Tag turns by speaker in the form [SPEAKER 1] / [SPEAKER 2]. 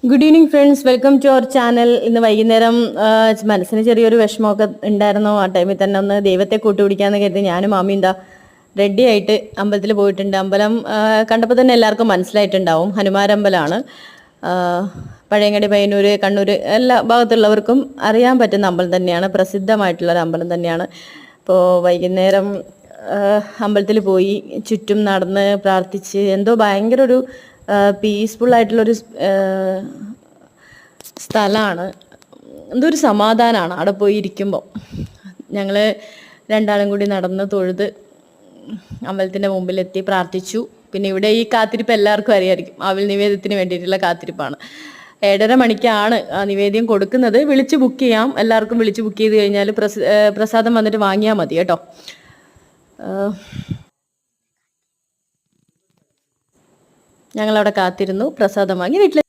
[SPEAKER 1] Good evening friends, welcome to our channel. ഇന്ന് വൈകുന്നേരം മനസ്സിന് ചെറിയൊരു വിഷമമൊക്കെ ഉണ്ടായിരുന്നു. ആ ടൈമിൽ തന്നെ ഒന്ന് ദൈവത്തെ കൂട്ടുപിടിക്കാന്ന് കരുതി ഞാനും മാമിയും റെഡി ആയിട്ട് അമ്പലത്തിൽ പോയിട്ടുണ്ട്. അമ്പലം കണ്ടപ്പോൾ തന്നെ എല്ലാവർക്കും മനസ്സിലായിട്ടുണ്ടാവും, ഹനുമാരമ്പലമാണ്. പഴയങ്ങാടി, പയ്യന്നൂർ, കണ്ണൂർ എല്ലാ ഭാഗത്തുള്ളവർക്കും അറിയാൻ പറ്റുന്ന അമ്പലം തന്നെയാണ്, പ്രസിദ്ധമായിട്ടുള്ളൊരു അമ്പലം തന്നെയാണ്. അപ്പോൾ വൈകുന്നേരം അമ്പലത്തിൽ പോയി ചുറ്റും നടന്ന് പ്രാർത്ഥിച്ച് എന്തോ ഭയങ്കര ഒരു പീസ്ഫുള്ളായിട്ടുള്ളൊരു സ്ഥലമാണ്. എന്തോ ഒരു സമാധാനമാണ് അവിടെ പോയി ഇരിക്കുമ്പോൾ. ഞങ്ങൾ രണ്ടാളും കൂടി നടന്ന് തൊഴുത് അമ്പലത്തിൻ്റെ മുമ്പിലെത്തി പ്രാർത്ഥിച്ചു. പിന്നെ ഇവിടെ ഈ കാത്തിരിപ്പ് എല്ലാവർക്കും അറിയാമായിരിക്കും, അവിൽ നിവേദ്യത്തിന് വേണ്ടിയിട്ടുള്ള കാത്തിരിപ്പാണ്. 7:30 മണിക്കാണ് ആ നിവേദ്യം കൊടുക്കുന്നത്. വിളിച്ച് ബുക്ക് ചെയ്യാം, എല്ലാവർക്കും വിളിച്ച് ബുക്ക് ചെയ്ത് കഴിഞ്ഞാൽ പ്രസാദം വന്നിട്ട് വാങ്ങിയാൽ മതി കേട്ടോ. ഞങ്ങളവിടെ കാത്തിരുന്നു, പ്രസാദം വാങ്ങി വീട്ടിൽ